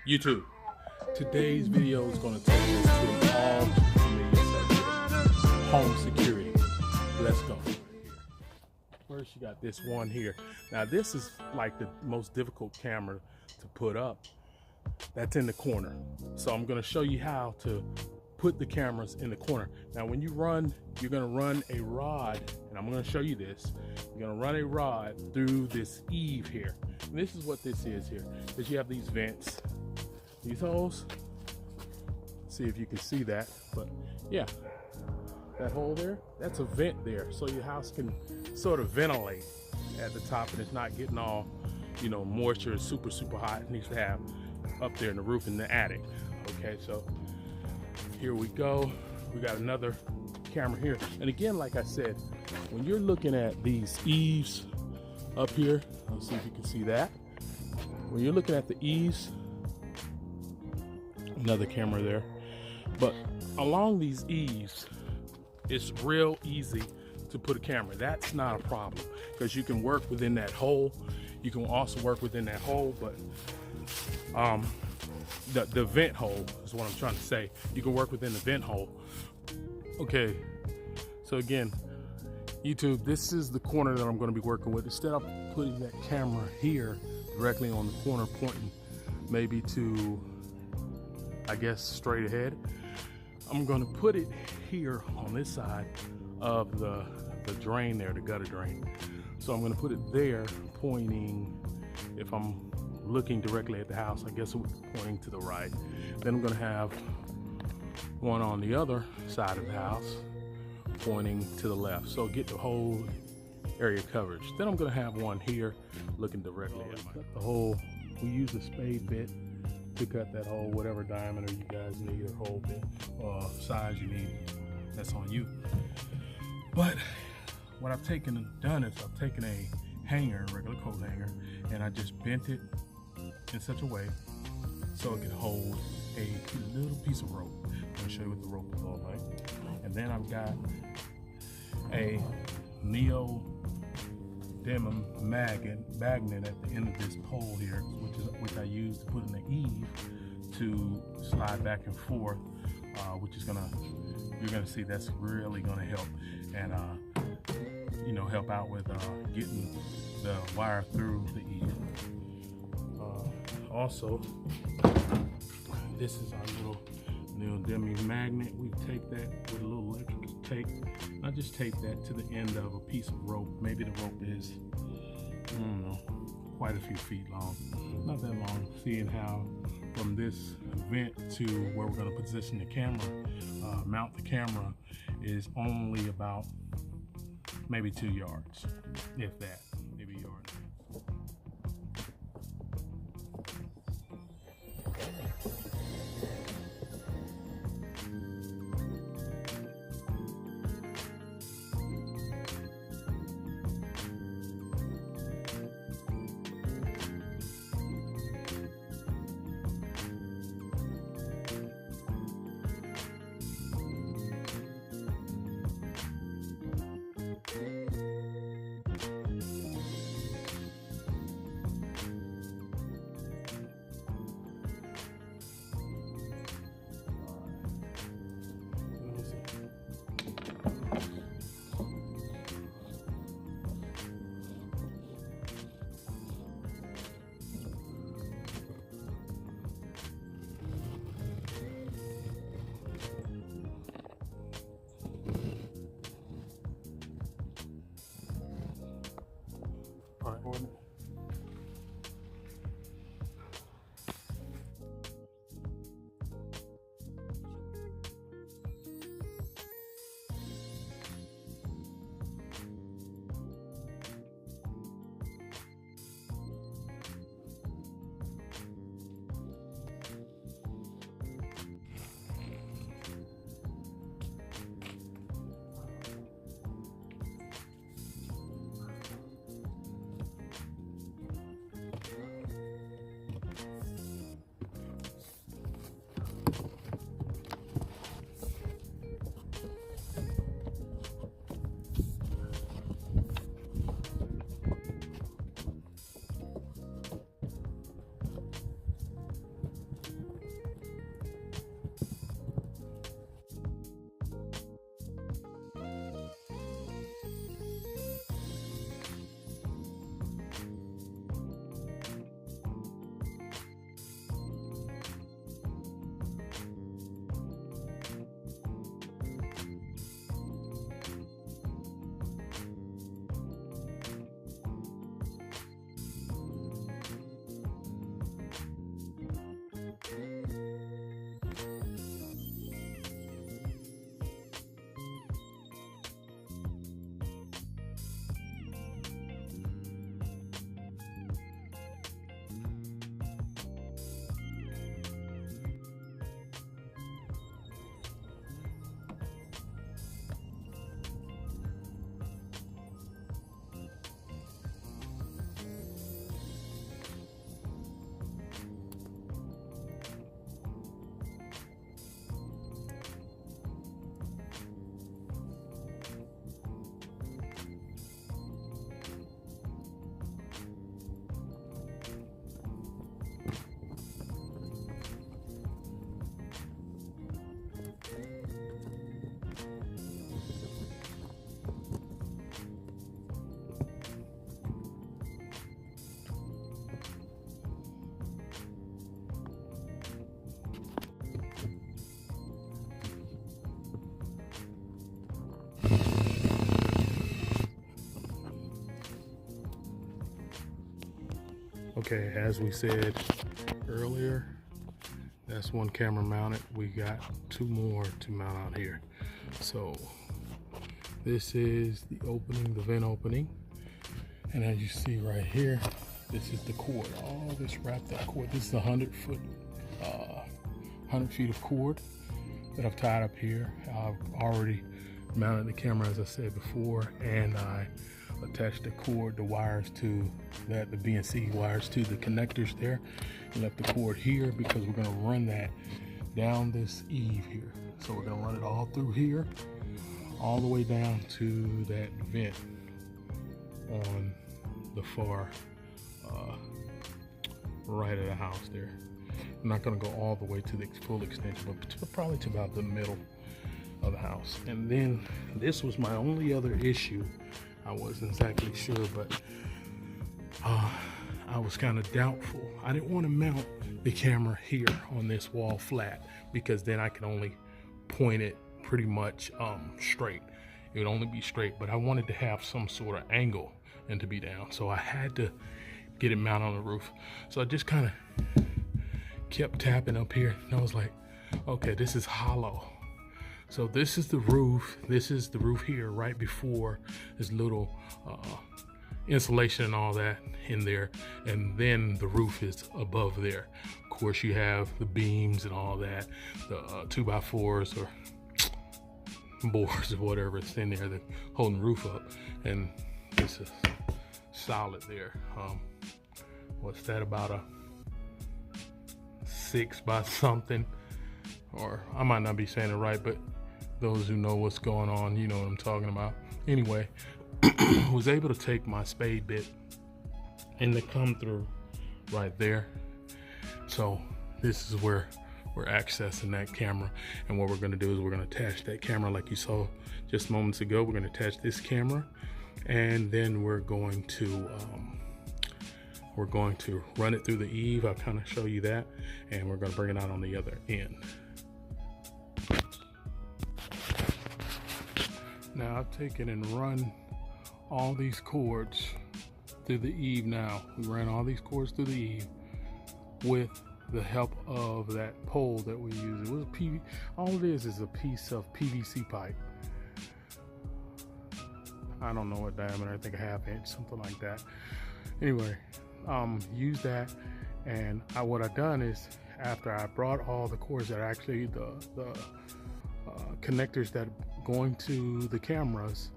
YouTube, today's video is going to take us to an all-familiar subject, home security. Let's go. First, you got this one here. Now, this is like the most difficult camera to put up. That's in the corner. So I'm going to show you how to put the cameras in the corner. Now, when you run, you're going to run a rod, and I'm going to show you this. You're going to run a rod through this eave here. And this is what this is here. Is you have these vents, these holes. See if you can see that, but yeah, that hole there, that's a vent there. So your house can sort of ventilate at the top and it's not getting all, you know, moisture, super hot. It needs to have up there in the roof in the attic. Okay, so here we go. We got another camera here. And again, like I said, when you're looking at these eaves up here, let's see if you can see that. When you're looking at the eaves, another camera there, but along these eaves, it's real easy to put a camera. That's not a problem because you can work within that hole. You can also work within that hole, but the vent hole is what I'm trying to say. You can work within the vent hole. Okay, so again, YouTube, this is the corner that I'm going to be working with. Instead of putting that camera here directly on the corner, pointing maybe to, I guess, straight ahead, I'm going to put it here on this side of the drain there, the gutter drain. So I'm going to put it there, pointing, if I'm looking directly at the house, I guess it would be pointing to the right. Then I'm going to have one on the other side of the house pointing to the left. So get the whole area coverage. Then I'm going to have one here looking directly at my cut the hole. We use a spade bit to cut that hole, whatever diameter you guys need or hole bit size you need. That's on you. But what I've done is I've taken a hanger, a regular coat hanger, and I just bent it in such a way so it can hold a little piece of rope. I'm going to show you what the rope is all like. And then I've got a neodymium magnet at the end of this pole here, which I use to put in the eave to slide back and forth, which is you're gonna see that's really gonna help and you know, help out with getting the wire through the eave. Also, this is our little neodymium magnet. We tape that with a little electric tape. I just tape that to the end of a piece of rope. Maybe the rope is, I don't know, quite a few feet long. Not that long. Seeing how from this vent to where we're going to position the camera, mount the camera, is only about maybe 2 yards, if that, maybe a yard. Okay, as we said earlier, that's one camera mounted. We got two more to mount out here. So this is the opening, the vent opening. And as you see right here, this is the cord. All this wrapped up cord. This is 100 feet of cord that I've tied up here. I've already mounted the camera, as I said before, and I attached the cord, the wires to that, the BNC wires to the connectors there. And left the cord here because we're gonna run that down this eave here. So we're gonna run it all through here, all the way down to that vent on the far right of the house there. I'm not gonna go all the way to the full extension, but probably to about the middle of the house. And then this was my only other issue. I wasn't exactly sure, but I was kind of doubtful. I didn't want to mount the camera here on this wall flat because then I can only point it pretty much straight. It would only be straight, but I wanted to have some sort of angle and to be down. So I had to get it mounted on the roof. So I just kind of kept tapping up here and I was like, okay, this is hollow. So this is the roof. This is the roof here right before this little insulation and all that in there. And then the roof is above there. Of course, you have the beams and all that, the 2x4s or boards or whatever it's in there that holding the roof up. And this is solid there. What's that, about a 6 by something? Or I might not be saying it right, but those who know what's going on, you know what I'm talking about. Anyway, was able to take my spade bit and to come through right there. So this is where we're accessing that camera. And what we're gonna do is we're gonna attach that camera like you saw just moments ago. We're gonna attach this camera and then we're going to run it through the eave. I'll kind of show you that. And we're gonna bring it out on the other end. Now I've taken and run all these cords through the eave now. We ran all these cords through the eave with the help of that pole that we use. It was all it is a piece of PVC pipe. I don't know what diameter, I think a 1/2 inch, something like that. Anyway, use that, and what I've done is after I brought all the cords that are actually the connectors that going to the cameras,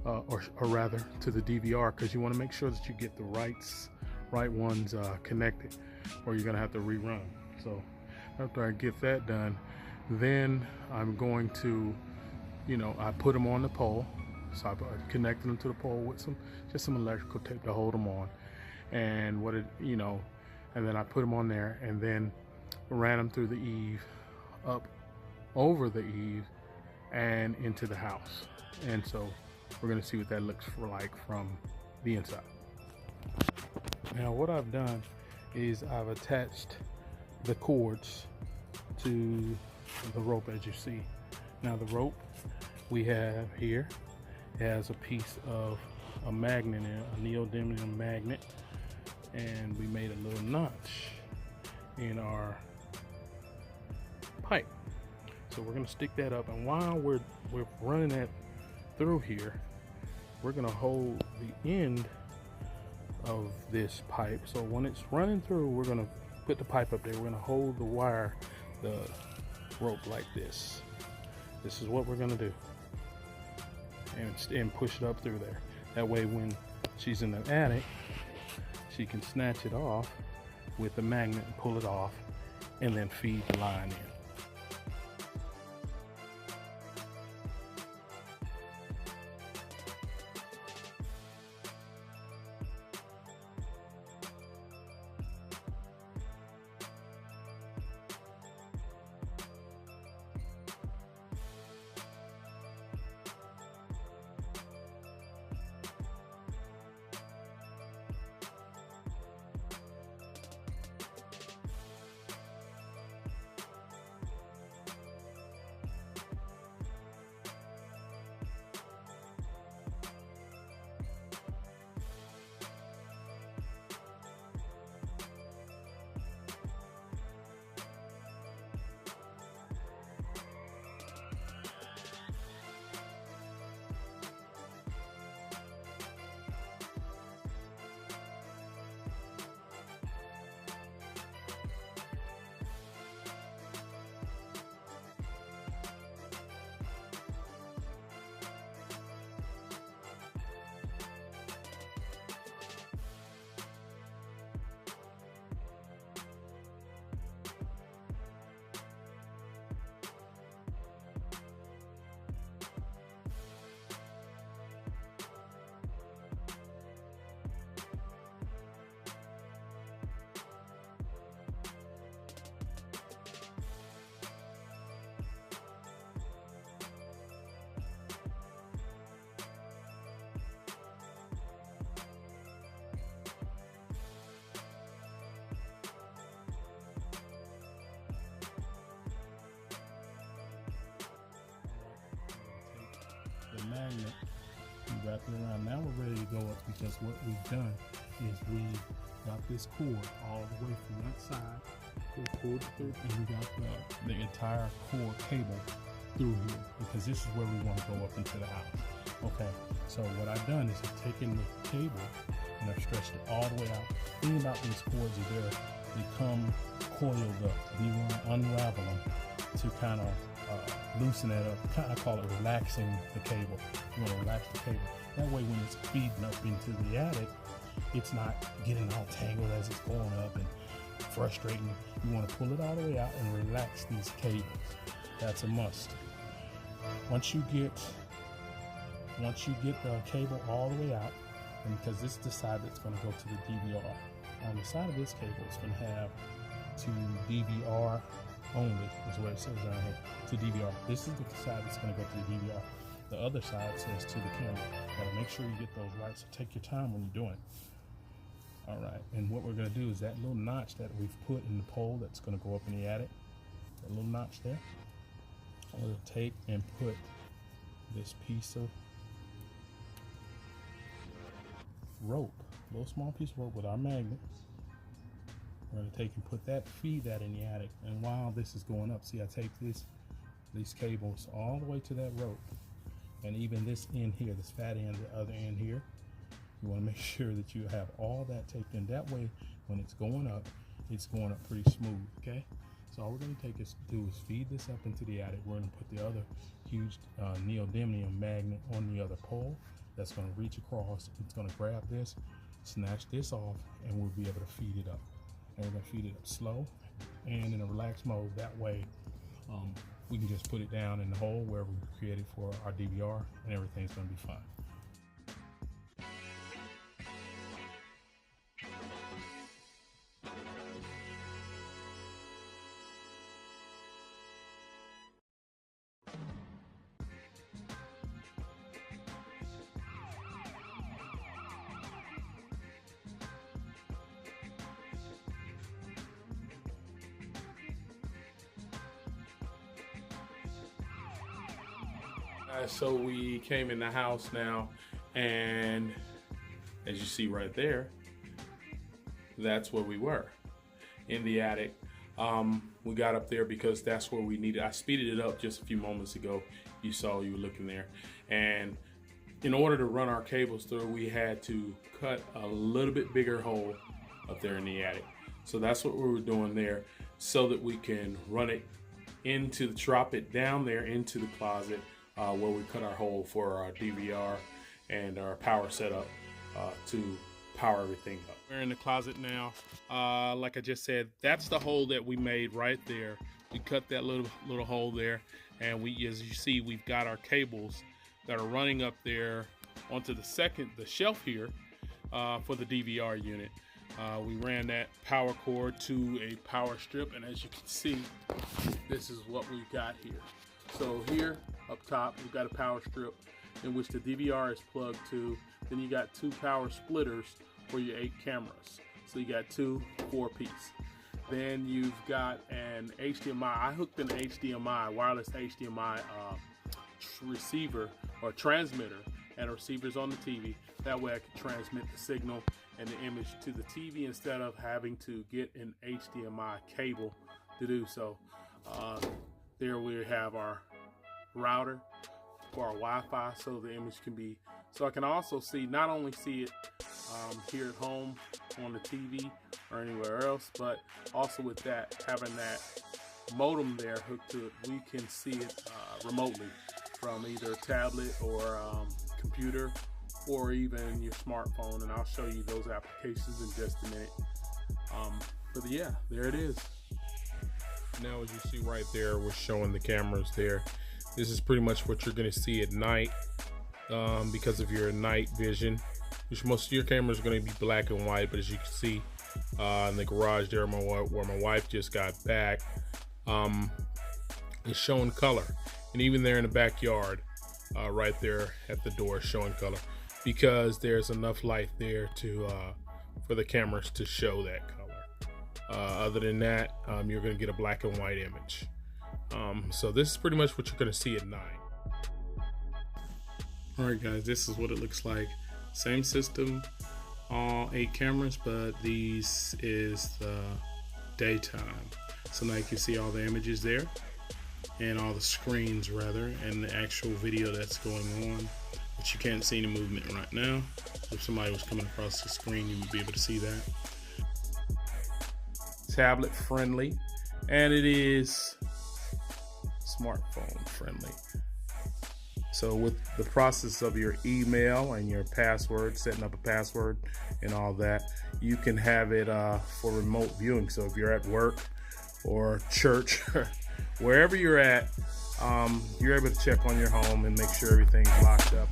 or rather to the DVR, because you want to make sure that you get the right ones connected, or you're gonna have to rerun. So after I get that done, then I'm going to, I put them on the pole. So I connected them to the pole with just some electrical tape to hold them on, and and then I put them on there, and then ran them through the eave, up over the eave, and into the house. And so we're gonna see what that looks like from the inside. Now what I've done is I've attached the cords to the rope, as you see. Now the rope we have here has a piece of a magnet in it, a neodymium magnet, and we made a little notch in our pipe. So we're gonna stick that up, and while we're running that through here, we're gonna hold the end of this pipe. So when it's running through, we're gonna put the pipe up there. We're gonna hold the wire, the rope like this. This is what we're gonna do, and push it up through there. That way when she's in the attic, she can snatch it off with the magnet and pull it off, and then feed the line in. wrapped it around. Now we're ready to go up because what we've done is we got this cord all the way from that side. Cord through, and we got the entire cord cable through here because this is where we want to go up into the house. Okay, so what I've done is I've taken the cable and I've stretched it all the way out. The thing about these cords is they come coiled up. You want to unravel them to kind of loosen that up. I call it relaxing the cable. You want to relax the cable. That way when it's feeding up into the attic, it's not getting all tangled as it's going up and frustrating. You want to pull it all the way out and relax these cables. That's a must. Once you get the cable all the way out, and because this is the side that's going to go to the DVR. On the side of this cable, it's going to have to DVR only, is what it says down here, to DVR. This is the side that's going to go to the DVR. The other side says to the camera. Gotta make sure you get those right, so take your time when you're doing it. All right, and what we're going to do is that little notch that we've put in the pole that's going to go up in the attic, that little notch there, I'm going to take and put this piece of rope, a little small piece of rope with our magnet. We're going to take and feed that in the attic. And while this is going up, see, I take these cables all the way to that rope, and even this end here, this fat end, the other end here. You want to make sure that you have all that taped in. That way, when it's going up pretty smooth, okay? So all we're going to do is feed this up into the attic. We're going to put the other huge neodymium magnet on the other pole. That's going to reach across. It's going to grab this, snatch this off, and we'll be able to feed it up. And we're going to feed it up slow and in a relaxed mode. That way, we can just put it down in the hole wherever we created for our DVR, and everything's going to be fine. So we came in the house now, and as you see right there, that's where we were, in the attic. We got up there because that's where we needed. I speeded it up just a few moments ago. You saw, you were looking there. And in order to run our cables through, we had to cut a little bit bigger hole up there in the attic. So that's what we were doing there, so that we can run it drop it down there into the closet, where we cut our hole for our DVR and our power setup to power everything up. We're in the closet now. Like I just said, that's the hole that we made right there. We cut that little hole there, and as you see, we've got our cables that are running up there onto the shelf here for the DVR unit. We ran that power cord to a power strip, and as you can see, this is what we've got here. So here up top, we've got a power strip in which the DVR is plugged to. Then you got two power splitters for your 8 cameras. So you got 2 4-piece. Then you've got an HDMI. I hooked an HDMI, wireless HDMI receiver or transmitter, and receivers on the TV. That way I can transmit the signal and the image to the TV instead of having to get an HDMI cable to do so. There we have our router for our Wi-Fi, so the image can be, so I can also not only see it here at home on the TV or anywhere else, but also with that, having that modem there hooked to it, we can see it remotely from either a tablet or computer or even your smartphone, and I'll show you those applications in just a minute. But yeah, there it is. Now as you see right there, we're showing the cameras there. This is pretty much what you're going to see at night because of your night vision, which most of your cameras are going to be black and white, but as you can see in the garage there where my wife just got back, it's showing color. And even there in the backyard, right there at the door, showing color, because there's enough light there for the cameras to show that color. Other than that, you're going to get a black and white image. So this is pretty much what you're going to see at night. Alright guys, this is what it looks like. Same system, all 8 cameras, but these is the daytime. So now you can see all the images there, and all the screens rather, and the actual video that's going on. But you can't see any movement right now. If somebody was coming across the screen, you would be able to see that. Tablet friendly, and it is smartphone friendly. So with the process of your email and your password, setting up a password and all that, you can have it for remote viewing. So if you're at work or church, wherever you're at, you're able to check on your home and make sure everything's locked up.